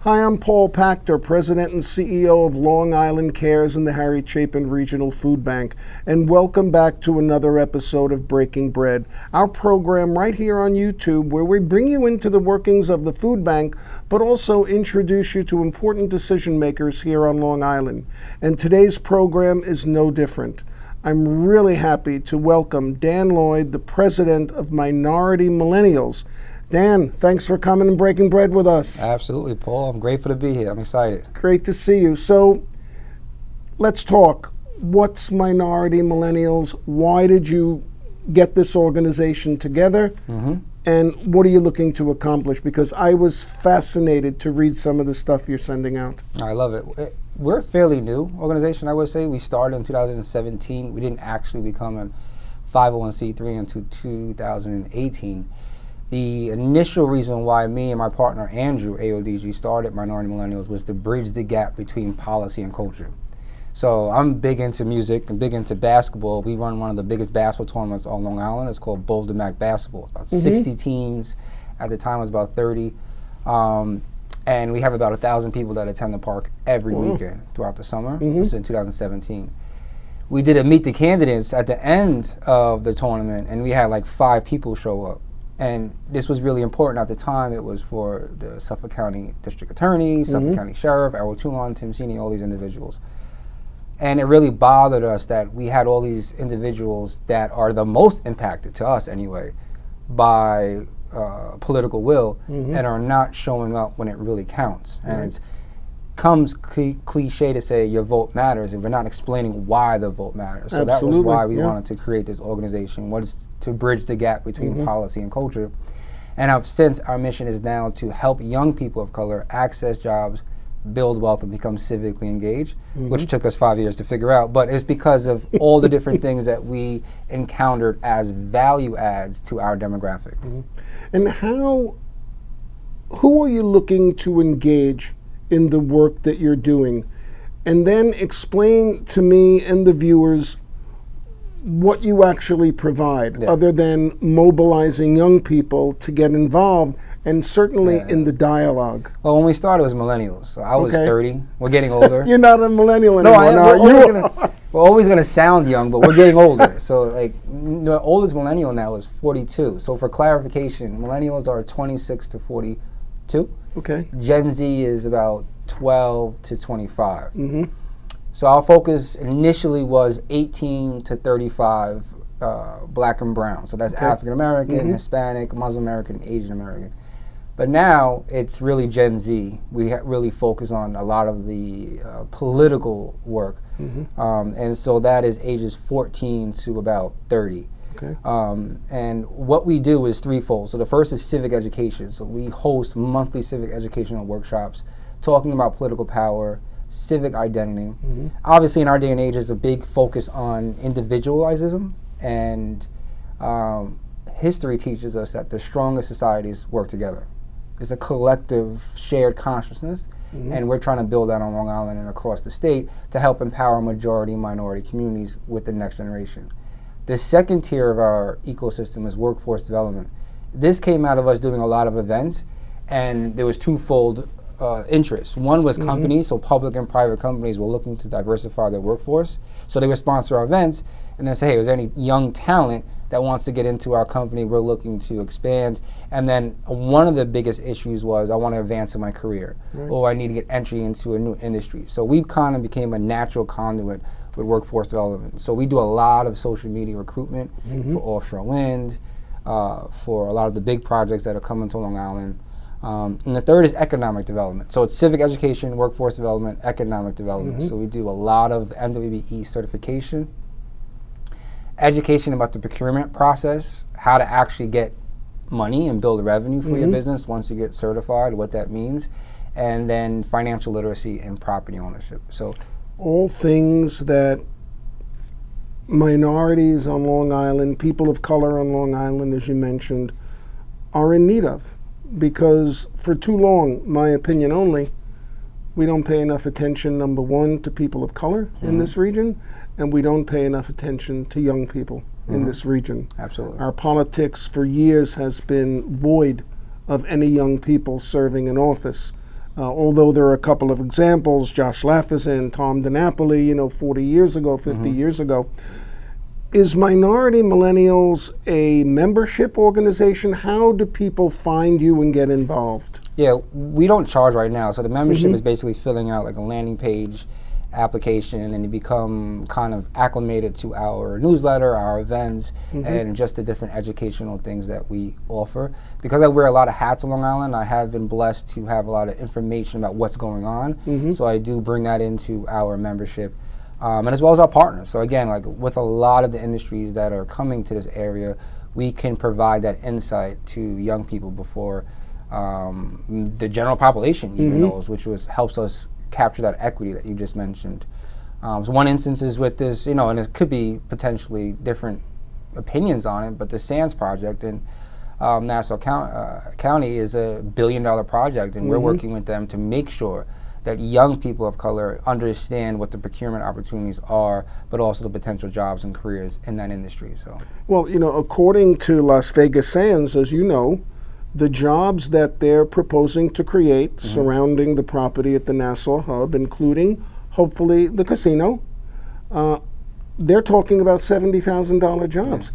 Hi, I'm Paule Pachter, President and CEO of Long Island Cares and the Harry Chapin Regional Food Bank, and welcome back to another episode of Breaking Bread, our program right here on YouTube where we bring you into the workings of the food bank, but also introduce you to important decision makers here on Long Island. And today's program is no different. I'm really happy to welcome Dan Lloyd, the President of Minority Millennials. Dan, thanks for coming and breaking bread with us. Absolutely, Paul. I'm grateful to be here. I'm excited. Great to see you. So let's talk. What's Minority Millennials? Why did you get this organization together? And what are you looking to accomplish? Because I was fascinated to read some of the stuff you're sending out. I love it. We're a fairly new organization, I would say. We started in 2017. We didn't actually become a 501c3 until 2018. The initial reason why me and my partner Andrew, AODG, started Minority Millennials was to bridge the gap between policy and culture. So I'm big into music and big into basketball. We run one of the biggest basketball tournaments on Long Island. It's called Boulder Mac Basketball. It's about 60 teams. At the time it was about 30. And we have about 1,000 people that attend the park every weekend throughout the summer. This is in 2017. We did a meet the candidates at the end of the tournament, and we had like 5 people show up. And this was really important at the time. It was for the Suffolk County District Attorney, Suffolk County Sheriff, Errol Toulon, Tim Sini, all these individuals. And it really bothered us that we had all these individuals that are the most impacted, to us anyway, by political will and are not showing up when it really counts. And it comes cliche to say your vote matters, and we're not explaining why the vote matters. So that was why we wanted to create this organization, was to bridge the gap between policy and culture. And since our mission is now to help young people of color access jobs, build wealth, and become civically engaged, which took us 5 years to figure out, but it's because of all the different things that we encountered as value adds to our demographic. And who are you looking to engage in the work that you're doing? And then explain to me and the viewers what you actually provide, other than mobilizing young people to get involved, and certainly in the dialogue. Well, when we started, it was Millennials. So I was 30. We're getting older. You're not a millennial anymore. No, we're always going to sound young, but we're getting older. So like the oldest millennial now is 42. So for clarification, millennials are 26 to 42. Okay. Gen Z is about 12 to 25. So our focus initially was 18 to 35, black and brown. So that's African American, Hispanic, Muslim American, Asian American. But now it's really Gen Z. We really focus on a lot of the political work. And so that is ages 14 to about 30. And what we do is threefold. So the first is civic education. So we host monthly civic educational workshops talking about political power, civic identity. Obviously in our day and age there's a big focus on individualism, and history teaches us that the strongest societies work together. It's a collective shared consciousness, and we're trying to build that on Long Island and across the state to help empower majority and minority communities with the next generation. The second tier of our ecosystem is workforce development. This came out of us doing a lot of events, and there was twofold interest. One was companies, so public and private companies were looking to diversify their workforce. So they would sponsor our events and then say, hey, is there any young talent that wants to get into our company? We're looking to expand. And then one of the biggest issues was, I want to advance in my career, or I need to get entry into a new industry. So we kind of became a natural conduit with workforce development. So we do a lot of social media recruitment for offshore wind, for a lot of the big projects that are coming to Long Island. And the third is economic development. So it's civic education, workforce development, economic development. So we do a lot of MWBE certification, education about the procurement process, how to actually get money and build revenue for your business once you get certified, what that means, and then financial literacy and property ownership. So all things that minorities on Long Island, people of color on Long Island, as you mentioned, are in need of. Because for too long, my opinion only, we don't pay enough attention, number one, to people of color in this region, and we don't pay enough attention to young people in this region. Absolutely. Our politics for years has been void of any young people serving in office. Although there are a couple of examples, Josh Laffison, Tom DiNapoli, 40 years ago, 50 years ago. Is Minority Millennials a membership organization? How do people find you and get involved? Yeah, we don't charge right now. So the membership is basically filling out like a landing page application, and then you become kind of acclimated to our newsletter, our events, and just the different educational things that we offer. Because I wear a lot of hats on Long Island, I have been blessed to have a lot of information about what's going on. So I do bring that into our membership. And as well as our partners. So again, like with a lot of the industries that are coming to this area, we can provide that insight to young people before the general population even knows, which helps us capture that equity that you just mentioned. So one instance is with this, and it could be potentially different opinions on it, but the Sands project in Nassau County is a $1 billion project, and we're working with them to make sure that young people of color understand what the procurement opportunities are, but also the potential jobs and careers in that industry. So, well, according to Las Vegas Sands, as you know, the jobs that they're proposing to create surrounding the property at the Nassau Hub, including hopefully the casino, they're talking about $70,000 jobs.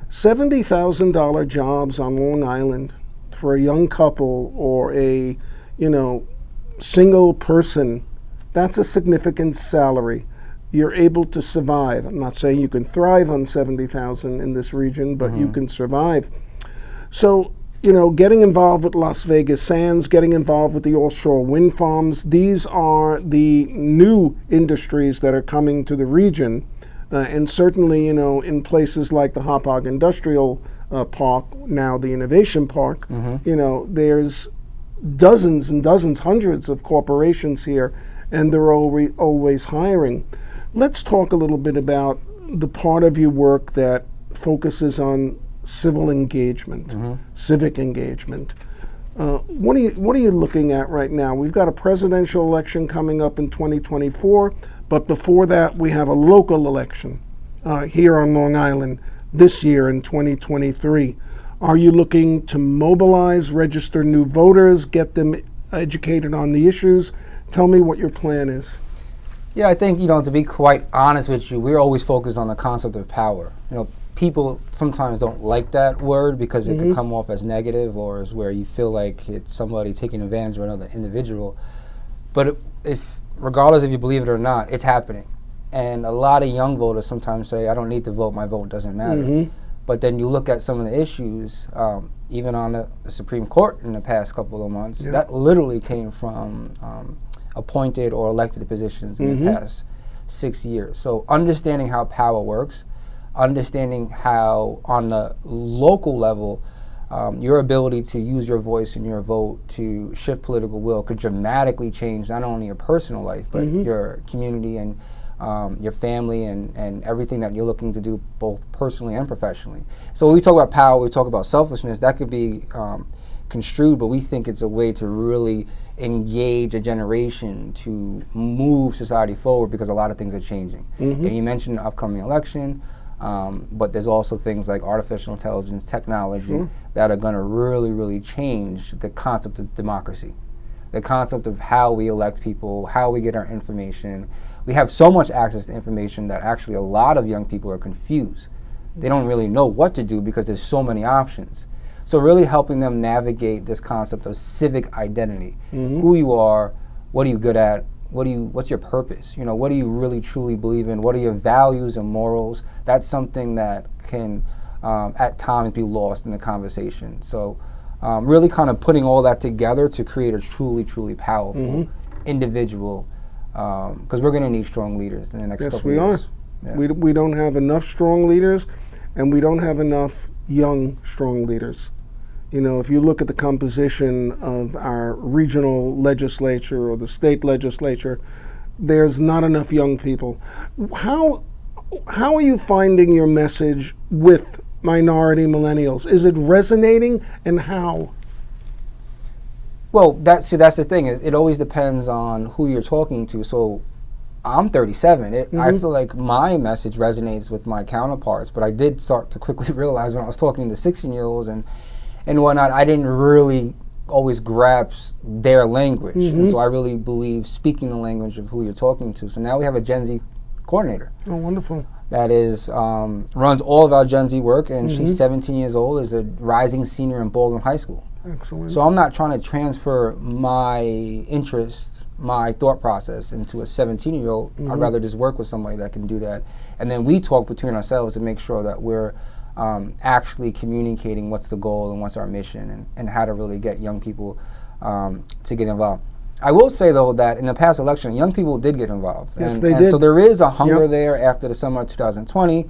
$70,000 jobs on Long Island for a young couple or a, single person, that's a significant salary. You're able to survive. I'm not saying you can thrive on $70,000 in this region, but you can survive. So, getting involved with Las Vegas Sands, getting involved with the offshore wind farms, these are the new industries that are coming to the region. And certainly, in places like the Hauppauge Industrial Park, now the Innovation Park, there's dozens and dozens, hundreds of corporations here, and they're always hiring. Let's talk a little bit about the part of your work that focuses on civil engagement, civic engagement. What are you looking at right now? We've got a presidential election coming up in 2024, but before that we have a local election here on Long Island this year in 2023. Are you looking to mobilize, register new voters, get them educated on the issues? Tell me what your plan is. Yeah, I think, to be quite honest with you, we're always focused on the concept of power. People sometimes don't like that word because it could come off as negative or as where you feel like it's somebody taking advantage of another individual. But regardless if you believe it or not, it's happening. And a lot of young voters sometimes say, I don't need to vote, my vote doesn't matter. But then you look at some of the issues, even on the Supreme Court in the past couple of months, that literally came from appointed or elected positions in the past 6 years. So understanding how power works, understanding how on the local level, your ability to use your voice and your vote to shift political will could dramatically change not only your personal life, but your community and your family and everything that you're looking to do both personally and professionally. So when we talk about power, we talk about selfishness, that could be construed, but we think it's a way to really engage a generation to move society forward because a lot of things are changing. And you mentioned the upcoming election, but there's also things like artificial intelligence, technology that are going to really, really change the concept of democracy, the concept of how we elect people, how we get our information. We have so much access to information that actually a lot of young people are confused. They don't really know what to do because there's so many options. So really helping them navigate this concept of civic identity, who you are, what are you good at, what's your purpose? What do you really truly believe in? What are your values and morals? That's something that can at times be lost in the conversation. So really kind of putting all that together to create a truly, truly powerful individual, because we're going to need strong leaders in the next couple of years. Yes, we are. We don't have enough strong leaders, and we don't have enough young, strong leaders. If you look at the composition of our regional legislature or the state legislature, there's not enough young people. How are you finding your message with minority millennials? Is it resonating, and how? Well, that's the thing. It always depends on who you're talking to. So I'm 37. I feel like my message resonates with my counterparts, but I did start to quickly realize when I was talking to 16-year-olds and whatnot, I didn't really always grasp their language. And so I really believe speaking the language of who you're talking to. So now we have a Gen Z coordinator. Oh, wonderful. That is, runs all of our Gen Z work, and she's 17 years old, is a rising senior in Baldwin High School. Excellent. So I'm not trying to transfer my interests, my thought process into a 17-year-old. I'd rather just work with somebody that can do that. And then we talk between ourselves to make sure that we're actually communicating what's the goal and what's our mission, and how to really get young people to get involved. I will say, though, that in the past election, young people did get involved. Yes, they did. So there is a hunger there after the summer of 2020.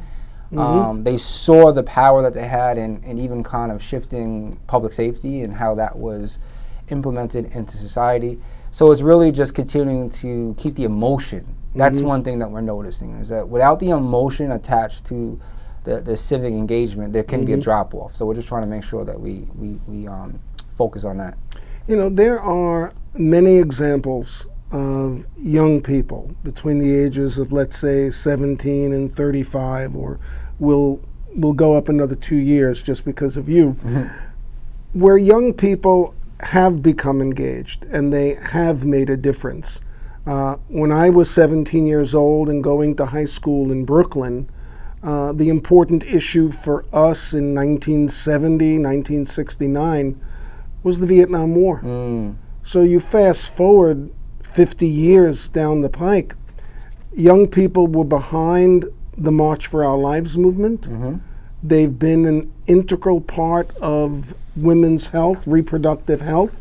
They saw the power that they had in even kind of shifting public safety and how that was implemented into society. So it's really just continuing to keep the emotion. That's one thing that we're noticing, is that without the emotion attached to the civic engagement, there can be a drop-off. So we're just trying to make sure that we focus on that. You know, there are many examples of young people between the ages of, let's say, 17 and 35, or we'll go up another 2 years just because of you, where young people have become engaged and they have made a difference. When I was 17 years old and going to high school in Brooklyn, the important issue for us in 1970, 1969 was the Vietnam War. So you fast forward 50 years down the pike, young people were behind the March for Our Lives movement. They've been an integral part of women's health, reproductive health,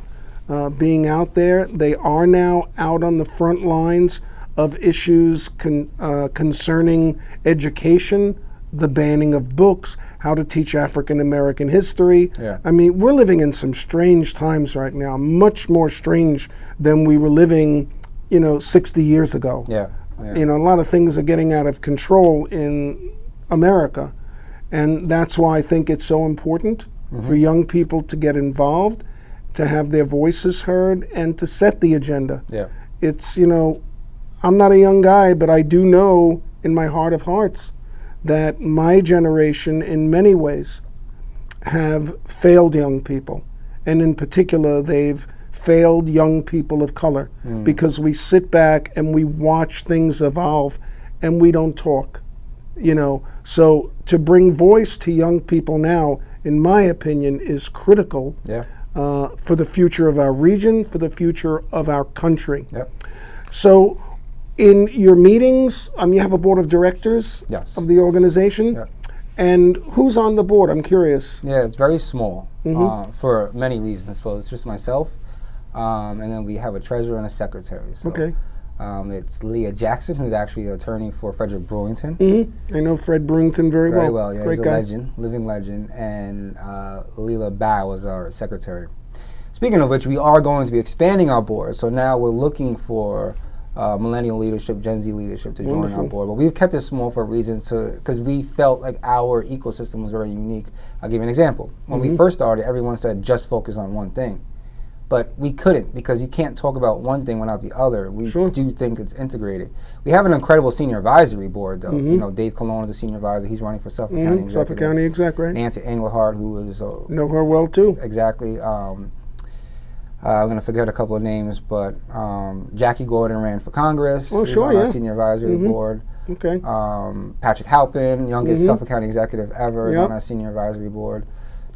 being out there. They are now out on the front lines of issues concerning education, the banning of books, how to teach African American history. I mean, we're living in some strange times right now, much more strange than we were living, 60 years ago. You know, a lot of things are getting out of control in America. And that's why I think it's so important for young people to get involved, to have their voices heard, and to set the agenda. It's, I'm not a young guy, but I do know in my heart of hearts that my generation, in many ways, have failed young people. And in particular, they've failed young people of color because we sit back and we watch things evolve and we don't talk. So to bring voice to young people now, in my opinion, is critical for the future of our region, for the future of our country. So in your meetings, you have a board of directors of the organization. And who's on the board? I'm curious. Yeah, it's very small for many reasons. I suppose it's just myself, and then we have a treasurer and a secretary. So, it's Leah Jackson, who's actually an attorney for Frederick Brewington. I know Fred Brewington very well. Very well, yeah. Great He's guy. a legend, living legend. And Leela Bao is our secretary. Speaking of which, we are going to be expanding our board. So now we're looking for millennial leadership, Gen Z leadership to join our board. But we've kept it small for a reason, because we felt like our ecosystem was very unique. I'll give you an example. When we first started, everyone said just focus on one thing. But we couldn't, because you can't talk about one thing without the other. We do think it's integrated. We have an incredible senior advisory board, though. Dave Colon is a senior advisor. He's running for Suffolk County Executive. Suffolk County Exec, right? Nancy Engelhardt, who is... know her well, too. Exactly. I'm going to forget a couple of names, but Jackie Gordon ran for Congress. He's on our senior advisory board. Patrick Halpin, youngest Suffolk County executive ever, is on our senior advisory board.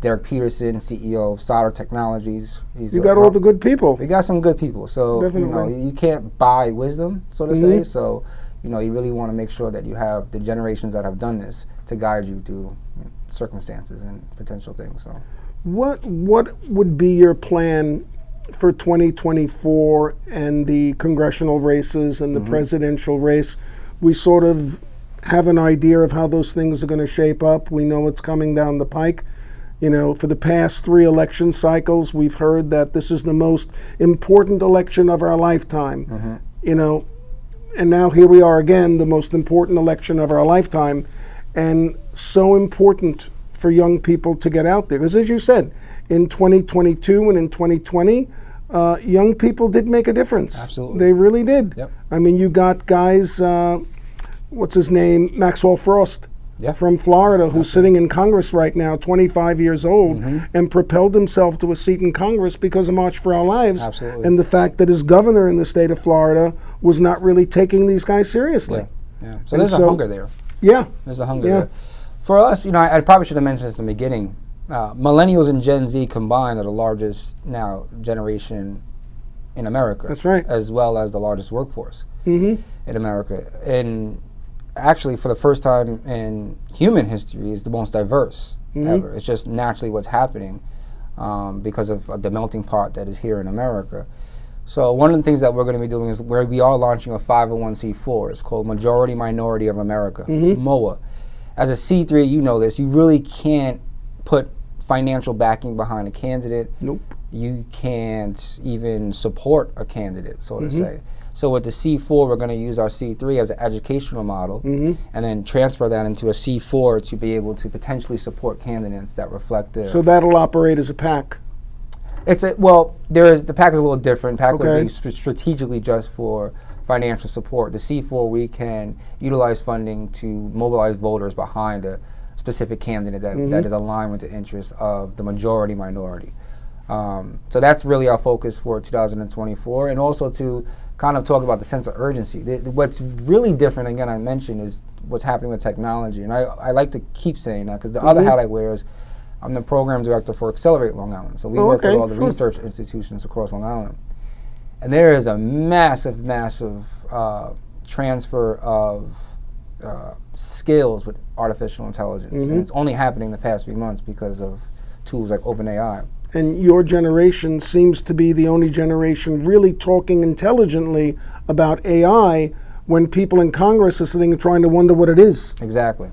Derek Peterson, CEO of Solder Technologies. You got all the good people. We got some good people. So, you can't buy wisdom, so to say. So, you really want to make sure that you have the generations that have done this to guide you through circumstances and potential things. So, what would be your plan for 2024 and the congressional races and the presidential race? We sort of have an idea of how those things are going to shape up. We know it's coming down the pike. For the past 3 election cycles, we've heard that this is the most important election of our lifetime. And now here we are again, the most important election of our lifetime, and so important for young people to get out there. Because as you said, in 2022 and in 2020, young people did make a difference. Absolutely. They really did. You got guys, what's his name, Maxwell Frost, from Florida who's sitting in Congress right now, 25 years old, and propelled himself to a seat in Congress because of March for Our Lives. Absolutely. And the fact that his governor in the state of Florida was not really taking these guys seriously. So there's a hunger there. Yeah. There's a hunger there. For us, I probably should have mentioned this in the beginning. Millennials and Gen Z combined are the largest now generation in America. That's right. As well as the largest workforce in America. And actually, for the first time in human history, is the most diverse ever. It's just naturally what's happening because of the melting pot that is here in America. So one of the things that we're going to be doing is we are launching a 501c4. It's called Majority Minority of America, MOA. As a C3, you know this, you really can't put financial backing behind a candidate. Nope. You can't even support a candidate, so to say. So with the C4, we're going to use our C3 as an educational model and then transfer that into a C4 to be able to potentially support candidates that reflect the... So that'll operate as a PAC? The PAC is a little different. PAC would be strategically just for financial support. The C4, we can utilize funding to mobilize voters behind a specific candidate that is aligned with the interests of the majority minority. So that's really our focus for 2024, and also to kind of talk about the sense of urgency. What's really different, again, I mentioned, is what's happening with technology. And I like to keep saying that because the other hat I wear is I'm the program director for Accelerate Long Island. So we work with all the research institutions across Long Island. And there is a massive transfer of skills with artificial intelligence. And it's only happening the past few months because of tools like OpenAI. And your generation seems to be the only generation really talking intelligently about AI when people in Congress are sitting and trying to wonder what it is. Exactly.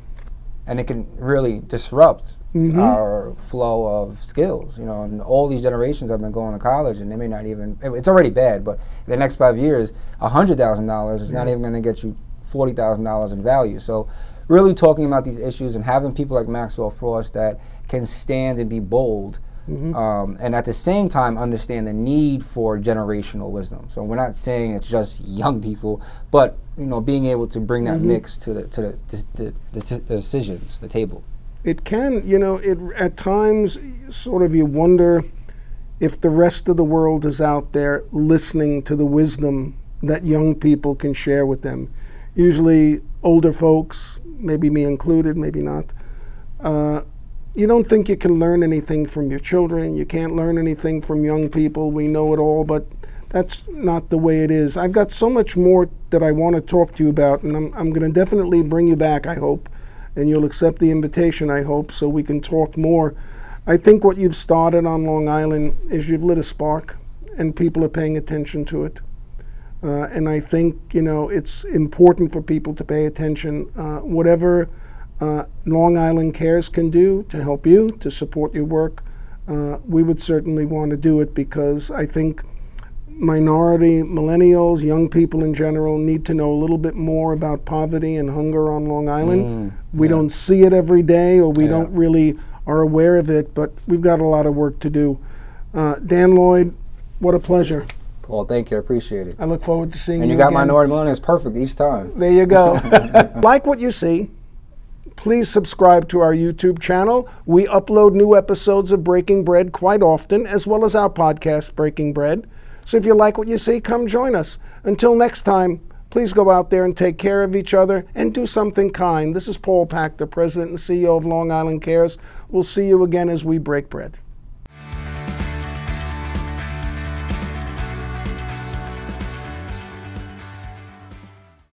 And it can really disrupt our flow of skills. And all these generations have been going to college and they may not even, it's already bad, but in the next 5 years, $100,000 is not even going to get you $40,000 in value. So really talking about these issues and having people like Maxwell Frost that can stand and be bold and at the same time understand the need for generational wisdom. So we're not saying it's just young people, but being able to bring that mix to the decisions, the table. It can, it at times sort of you wonder if the rest of the world is out there listening to the wisdom that young people can share with them. Usually older folks, maybe me included, maybe not, you don't think you can learn anything from your children. You can't learn anything from young people. We know it all, but that's not the way it is. I've got so much more that I want to talk to you about, and I'm going to definitely bring you back, I hope, and you'll accept the invitation, I hope, so we can talk more. I think what you've started on Long Island is you've lit a spark, and people are paying attention to it. And I think, it's important for people to pay attention. Whatever Long Island Cares can do to help you, to support your work, we would certainly want to do it because I think minority, millennials, young people in general need to know a little bit more about poverty and hunger on Long Island. We don't see it every day, or we don't really are aware of it, but we've got a lot of work to do. Dan Lloyd, what a pleasure. Well, thank you. I appreciate it. I look forward to seeing you again. And you got Minority Millennials perfect each time. There you go. Like what you see, please subscribe to our YouTube channel. We upload new episodes of Breaking Bread quite often, as well as our podcast, Breaking Bread. So if you like what you see, come join us. Until next time, please go out there and take care of each other and do something kind. This is Paule Pachter, President and CEO of Long Island Cares. We'll see you again as we break bread.